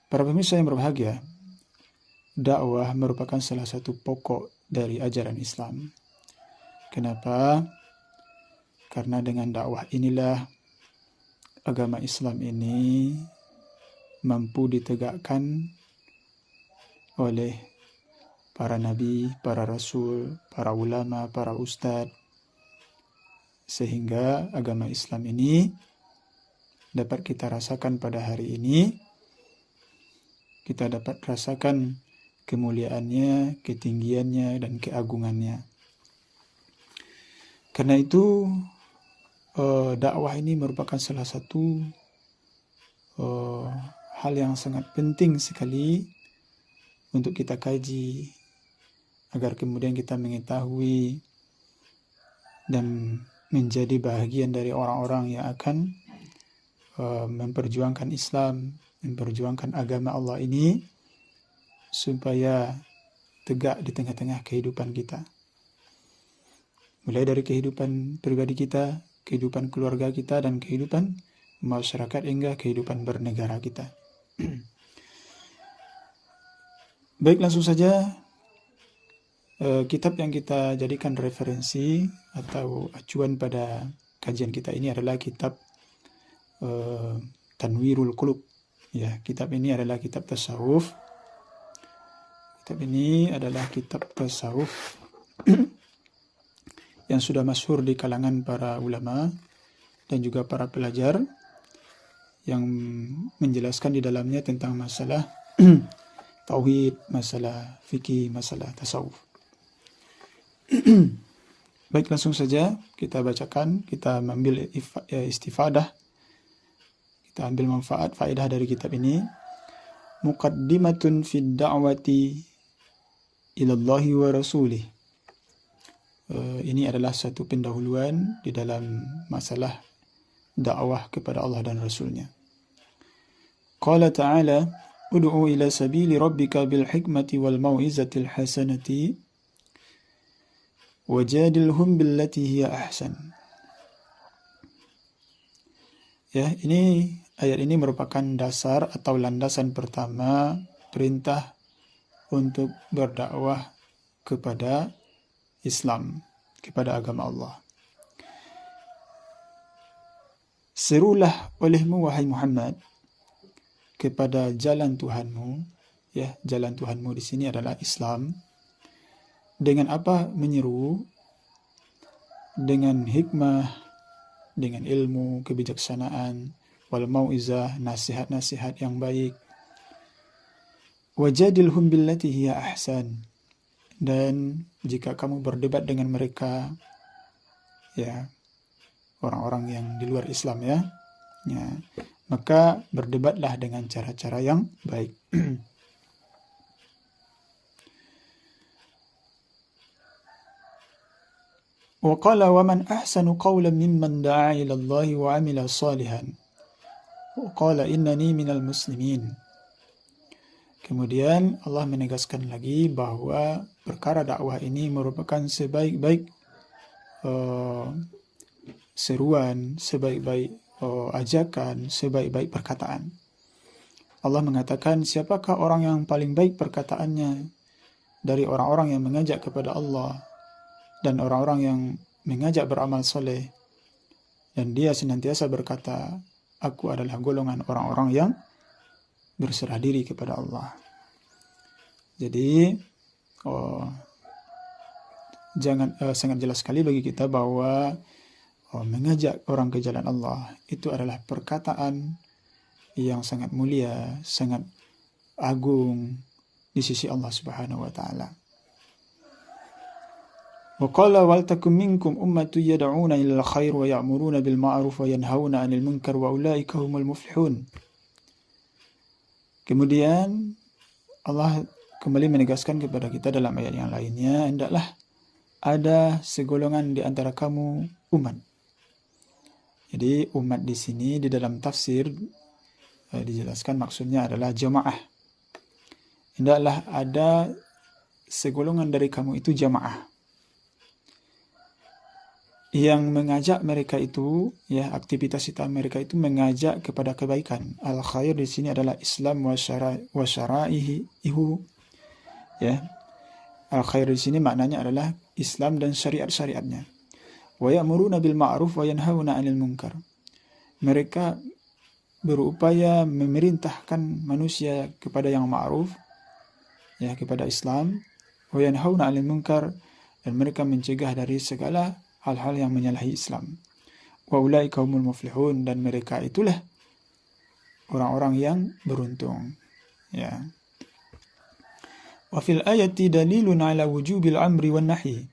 Para pemirsa yang berbahagia, dakwah merupakan salah satu pokok dari ajaran Islam. Kenapa? Karena dengan dakwah inilah agama Islam ini mampu ditegakkan oleh para nabi, para rasul, para ulama, para ustadz, sehingga agama Islam ini dapat kita rasakan pada hari ini. Kita dapat rasakan kemuliaannya, ketinggiannya, dan keagungannya. Karena itu dakwah ini merupakan salah satu hal yang sangat penting sekali untuk kita kaji, agar kemudian kita mengetahui dan menjadi bahagian dari orang-orang yang akan memperjuangkan Islam, memperjuangkan agama Allah ini supaya tegak di tengah-tengah kehidupan kita. Mulai dari kehidupan pribadi kita, kehidupan keluarga kita, dan kehidupan masyarakat hingga kehidupan bernegara kita. Baik, langsung saja. Kitab yang kita jadikan referensi atau acuan pada kajian kita ini adalah kitab Tanwirul Qulub. Ya, kitab ini adalah kitab tasawuf. Kitab ini adalah kitab tasawuf yang sudah masyhur di kalangan para ulama dan juga para pelajar, yang menjelaskan di dalamnya tentang masalah tauhid, masalah fikih, masalah tasawuf. Baik, langsung saja kita bacakan, kita mengambil istifadah, kita ambil manfaat, faedah dari kitab ini. Muqaddimatun fid da'wati ilallahi wa rasulih. Ini adalah satu pendahuluan di dalam masalah dakwah kepada Allah dan Rasulnya. Qala ta'ala, ud'u ila sabili rabbika bil hikmati wal mau'izatil hasanati wajadilhum billati hiya ahsan. Ya, ayat ini merupakan dasar atau landasan pertama perintah untuk berdakwah kepada Islam, kepada agama Allah. Serulah olehmu wahai Muhammad kepada jalan Tuhanmu. Ya, jalan Tuhanmu di sini adalah Islam. Dengan apa menyeru? Dengan hikmah, dengan ilmu, kebijaksanaan, wal mau'izah, nasihat-nasihat yang baik. Wajadilhum billati hiya ahsan. Dan jika kamu berdebat dengan mereka, ya, orang-orang yang di luar Islam, ya, maka berdebatlah dengan cara-cara yang baik. Wa qala wa man ahsanu qawlan mimman da'a ila Allah wa 'amila salihan. Wa qala innani minal muslimin. Kemudian Allah menegaskan lagi bahwa perkara dakwah ini merupakan sebaik-baik seruan, sebaik-baik ajakan, sebaik-baik perkataan. Allah mengatakan, siapakah orang yang paling baik perkataannya dari orang-orang yang mengajak kepada Allah dan orang-orang yang mengajak beramal soleh, dan dia senantiasa berkata, aku adalah golongan orang-orang yang berserah diri kepada Allah. Jadi sangat jelas sekali bagi kita bahwa mengajak orang ke jalan Allah itu adalah perkataan yang sangat mulia, sangat agung di sisi Allah Subhanahu wa taala. Wa qala wal takum minkum ummatun yad'una ilal khair wa ya'muruna bil ma'ruf wa yanhauna 'anil munkar wa ulaika humul muflihun. Kemudian Allah kembali menegaskan kepada kita dalam ayat yang lainnya, hendaklah ada segolongan di antara kamu umat. Jadi umat di sini di dalam tafsir dijelaskan maksudnya adalah jamaah. Hendaklah ada segolongan dari kamu itu jamaah. yang mengajak mereka itu, ya, aktivitas mereka itu mengajak kepada kebaikan. Al khair di sini adalah Islam wa syara'ihi, ya. Al khair di sini maknanya adalah Islam dan syariat-syariatnya. Wa ya'muruna bil ma'ruf wa yanhauna 'anil munkar. Mereka berupaya memerintahkan manusia kepada yang ma'ruf, ya, kepada Islam, wa yanhauna 'anil munkar, dan mereka mencegah dari segala hal-hal yang menyalahi Islam. Wa ulaika humul muflihun, dan mereka itulah orang-orang yang beruntung, ya. Wa fil ayati dalilun ala wujubil amri wan nahi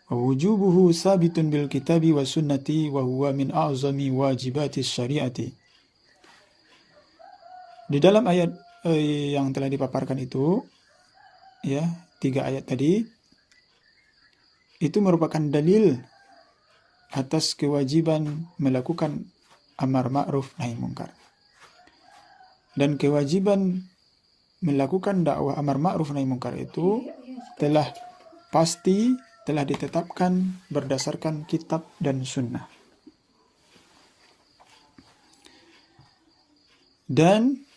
wa wujubuhu sabitun bil kitabi wa sunnati wa huwa min a'zami wajibati syariati. Di dalam ayat yang telah dipaparkan itu, ya, 3 ayat tadi, itu merupakan dalil atas kewajiban melakukan amar ma'ruf nahi munkar. Dan kewajiban melakukan dakwah amar ma'ruf nahi munkar itu telah pasti, telah ditetapkan berdasarkan kitab dan sunnah. Dan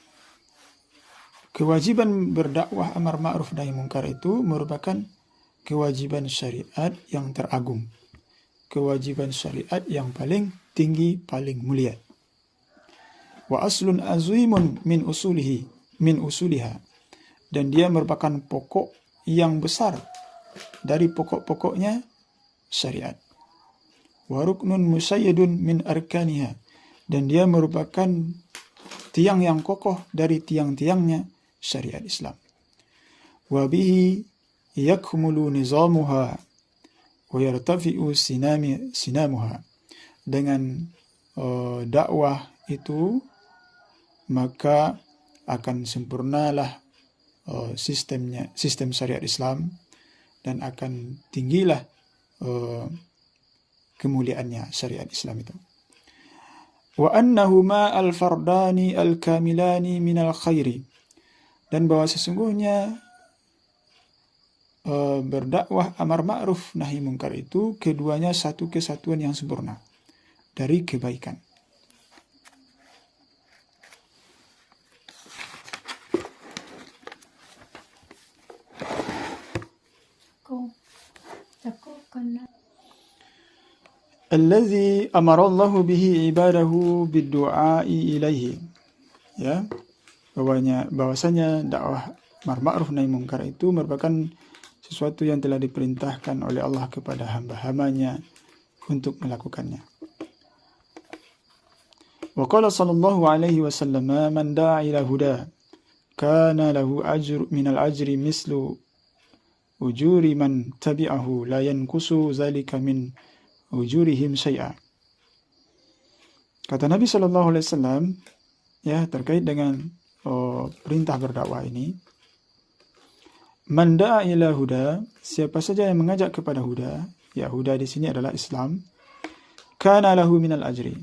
kewajiban berdakwah amar ma'ruf nahi munkar itu merupakan kewajiban syariat yang teragung, kewajiban syariat yang paling tinggi, paling mulia. Wa aslun azimun min usuliha, dan dia merupakan pokok yang besar dari pokok-pokoknya syariat. Wa ruknun musayyadun min arkaniha, dan dia merupakan tiang yang kokoh dari tiang-tiangnya syariat Islam. Wa bihi yakmulu nizamuha wa yartafi'u sinamuha. Dengan dakwah itu maka akan sempurnalah sistem syariat Islam, dan akan tinggilah kemuliaannya syariat Islam itu. Wa annahuma al-fardani al-kamilani minal khairi, dan bahwa sesungguhnya berdakwah amar ma'ruf nahi munkar itu keduanya satu kesatuan yang sempurna dari kebaikan. Allazi amarallahu bihi ibadahu bid-du'ai ilaihi, ya, bahwasanya dakwah amar ma'ruf nahi munkar itu merupakan sesuatu yang telah diperintahkan oleh Allah kepada hamba-hambanya untuk melakukannya. Wa qala sallallahu alaihi wasallam, man da'a ila huda kana lahu ajru minal ajri mislu ujuri man tabi'ahu la yankusu zalika min ujurihim syai'a. Kata Nabi sallallahu alaihi wasallam, ya, terkait dengan perintah berdakwah ini, man da'a ila huda, siapa saja yang mengajak kepada huda, ya, huda di sini adalah Islam, kana lahu minal ajri,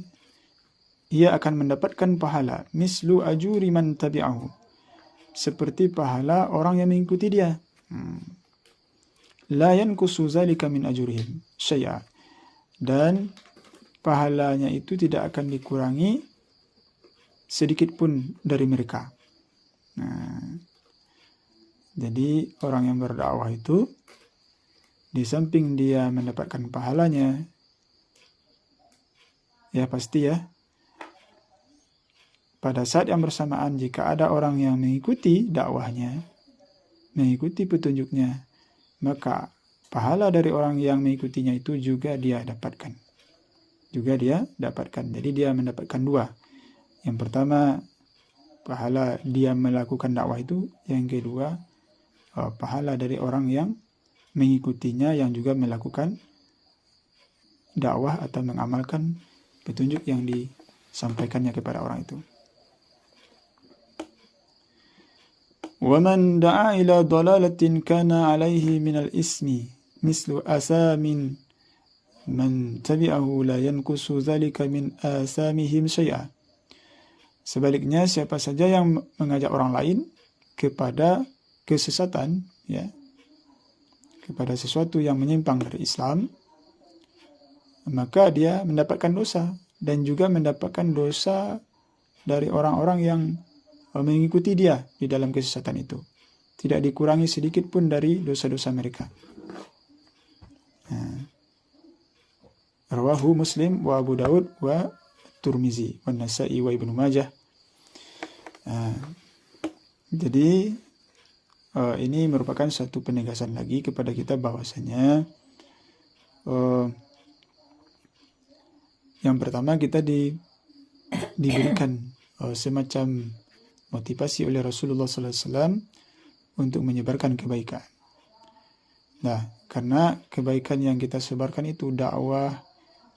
ia akan mendapatkan pahala, mislu ajuri man tabi'ahu, seperti pahala orang yang mengikuti dia. La yankusu zalika min ajurihim syai'a, dan pahalanya itu tidak akan dikurangi sedikit pun dari mereka. Jadi orang yang berdakwah itu, di samping dia mendapatkan pahalanya, ya pasti, ya, pada saat yang bersamaan jika ada orang yang mengikuti dakwahnya, mengikuti petunjuknya, maka pahala dari orang yang mengikutinya itu juga dia dapatkan. Jadi dia mendapatkan 2. Yang pertama, pahala dia melakukan dakwah itu. Yang kedua, pahala dari orang yang mengikutinya yang juga melakukan dakwah atau mengamalkan petunjuk yang disampaikannya kepada orang itu. وَمَنْ دَعَا إِلَى ضَلَالَةٍ كَانَ عَلَيْهِ مِنَ الْإِثْمِ مِثْلُ آثَامٍ مَنْ تَبِعَهُ لَا يَنْقُصُ ذَلِكَ مِنْ آثَامِهِمْ شَيْئًا. Sebaliknya, siapa saja yang mengajak orang lain kepada kesesatan, ya, kepada sesuatu yang menyimpang dari Islam, maka dia mendapatkan dosa dan juga mendapatkan dosa dari orang-orang yang mengikuti dia di dalam kesesatan itu. Tidak dikurangi sedikit pun dari dosa-dosa mereka. Rawahu Muslim wa Abu Daud wa Turmizi wa Nasa'i wa Ibnu Majah. Jadi ini merupakan satu penegasan lagi kepada kita bahwasanya yang pertama kita diberikan semacam motivasi oleh Rasulullah SAW untuk menyebarkan kebaikan. Nah, karena kebaikan yang kita sebarkan itu dakwah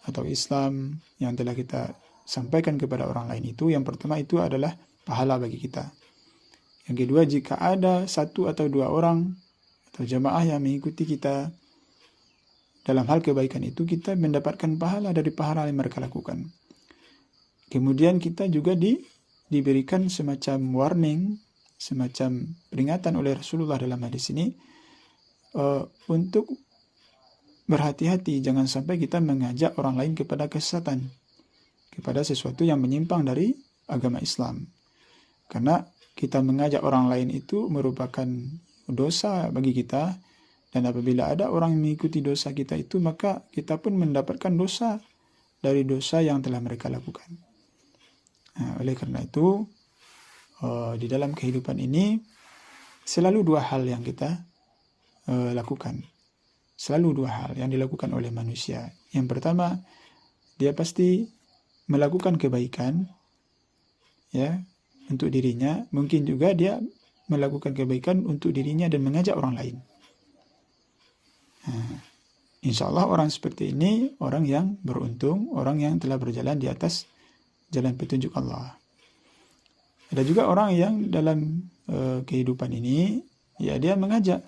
atau Islam yang telah kita sampaikan kepada orang lain itu, yang pertama itu adalah pahala bagi kita. Yang kedua, jika ada satu atau dua orang atau jamaah yang mengikuti kita dalam hal kebaikan itu, kita mendapatkan pahala dari pahala yang mereka lakukan. Kemudian kita juga diberikan semacam warning, semacam peringatan oleh Rasulullah dalam hadis ini untuk berhati-hati, jangan sampai kita mengajak orang lain kepada kesesatan, kepada sesuatu yang menyimpang dari agama Islam. Karena kita mengajak orang lain itu merupakan dosa bagi kita, dan apabila ada orang yang mengikuti dosa kita itu, maka kita pun mendapatkan dosa dari dosa yang telah mereka lakukan. Nah, oleh karena itu, di dalam kehidupan ini selalu dua hal yang kita lakukan. Selalu dua hal yang dilakukan oleh manusia. Yang pertama, dia pasti melakukan kebaikan, ya, untuk dirinya. Mungkin juga dia melakukan kebaikan untuk dirinya dan mengajak orang lain. Insya Allah orang seperti ini orang yang beruntung, orang yang telah berjalan di atas jalan petunjuk Allah. Ada juga orang yang dalam kehidupan ini, ya, dia mengajak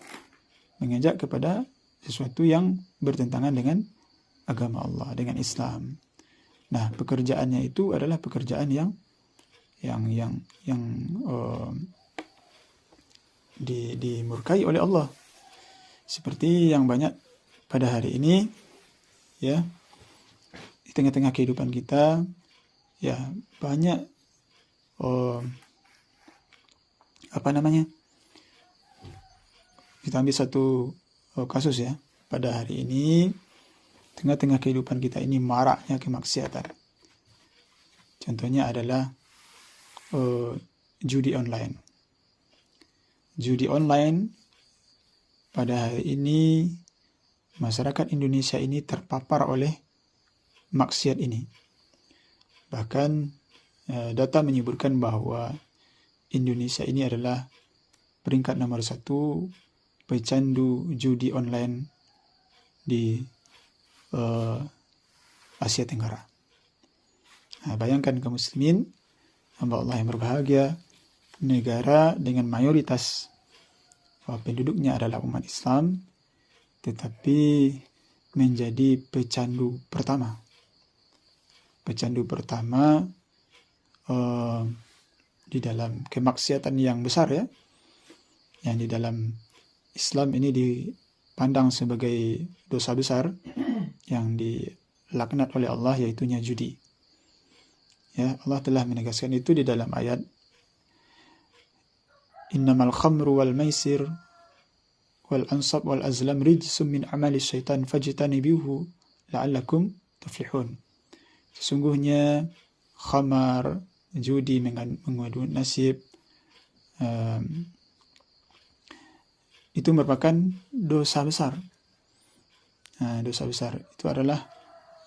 kepada sesuatu yang bertentangan dengan agama Allah, dengan Islam. Nah, pekerjaannya itu adalah pekerjaan yang dimurkai oleh Allah. Seperti yang banyak pada hari ini, ya, di tengah-tengah kehidupan kita, ya, banyak kita ambil satu kasus, ya, pada hari ini tengah-tengah kehidupan kita ini maraknya kemaksiatan. Contohnya adalah judi online. Judi online pada hari ini masyarakat Indonesia ini terpapar oleh maksiat ini. Bahkan data menyebutkan bahwa Indonesia ini adalah peringkat nomor 1 pecandu judi online di Asia Tenggara. Nah, bayangkan kaum muslimin, hamba Allah yang berbahagia, negara dengan mayoritas penduduknya adalah umat Islam, tetapi menjadi pecandu pertama di dalam kemaksiatan yang besar, ya, yang di dalam Islam ini dipandang sebagai dosa besar yang dilaknat oleh Allah, yaitu judi. Ya, Allah telah menegaskan itu di dalam ayat Innamal khamru wal maisir wal ansab wal azlam rijsum min amali syaitan fajtanibuhu la'allakum tuflihun. Sesungguhnya khamar, judi, mengadu nasib, itu merupakan dosa besar. Dosa besar itu adalah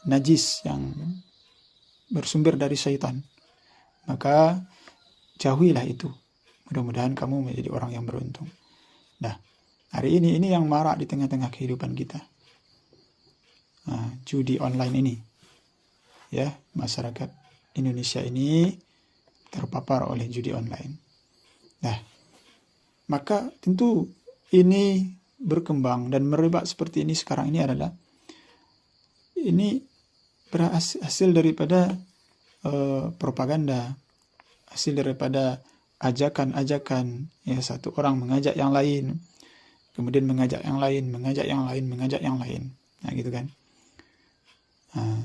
najis yang bersumber dari syaitan. Maka jauhilah itu. Mudah-mudahan kamu menjadi orang yang beruntung. Nah, hari ini yang marak di tengah-tengah kehidupan kita. Judi online ini. Ya, masyarakat Indonesia ini terpapar oleh judi online. Nah, maka tentu ini berkembang dan merebak seperti ini sekarang ini adalah ini berhasil daripada propaganda, hasil daripada ajakan-ajakan, ya, satu orang mengajak yang lain, kemudian mengajak yang lain. Nah, gitu kan. Nah,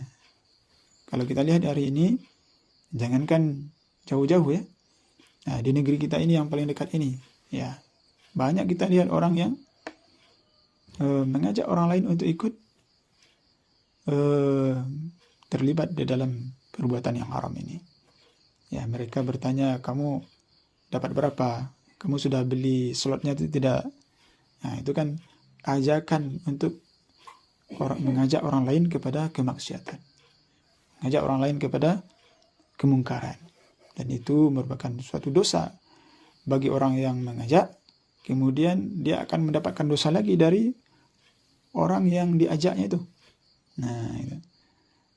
kalau kita lihat hari ini, jangankan jauh-jauh ya, nah, di negeri kita ini yang paling dekat ini, ya banyak kita lihat orang yang mengajak orang lain untuk ikut terlibat di dalam perbuatan yang haram ini. Ya, mereka bertanya, kamu dapat berapa? Kamu sudah beli slotnya atau tidak? Nah, itu kan ajakan untuk mengajak orang lain kepada kemaksiatan, mengajak orang lain kepada kemungkaran, dan itu merupakan suatu dosa bagi orang yang mengajak. Kemudian dia akan mendapatkan dosa lagi dari orang yang diajaknya itu. Nah, itu.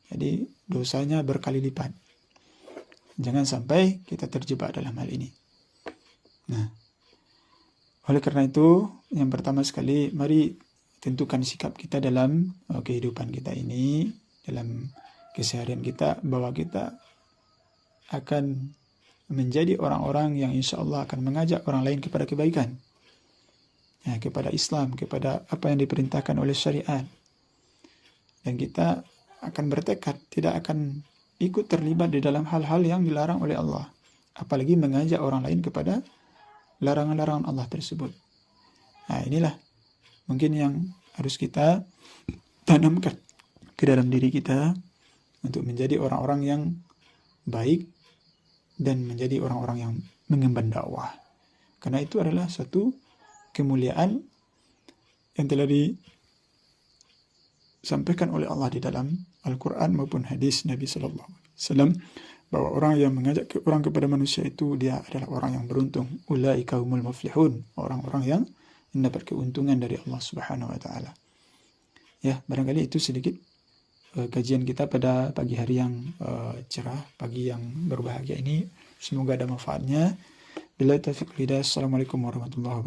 Jadi dosanya berkali lipat. Jangan sampai kita terjebak dalam hal ini. Nah, oleh karena itu, yang pertama sekali, mari tentukan sikap kita dalam kehidupan kita ini, dalam keseharian kita, bahwa kita akan menjadi orang-orang yang insya Allah akan mengajak orang lain kepada kebaikan, ya, kepada Islam, kepada apa yang diperintahkan oleh syariat. Dan kita akan bertekad tidak akan ikut terlibat di dalam hal-hal yang dilarang oleh Allah, apalagi mengajak orang lain kepada larangan-larangan Allah tersebut. Nah, inilah mungkin yang harus kita tanamkan ke dalam diri kita untuk menjadi orang-orang yang baik dan menjadi orang-orang yang mengemban dakwah. Karena itu adalah satu kemuliaan yang telah disampaikan oleh Allah di dalam Al-Quran maupun hadis Nabi Sallallahu Alaihi Wasallam, bahwa orang yang mengajak orang kepada manusia itu dia adalah orang yang beruntung. Ulaika humul muflihun, orang-orang yang mendapat keuntungan dari Allah Subhanahu Wa Taala. Ya, barangkali itu sedikit kajian kita pada pagi hari yang cerah, pagi yang berbahagia ini. Semoga ada manfaatnya. Billahi taufiq wal hidayah. Assalamualaikum warahmatullahi wabarakatuh.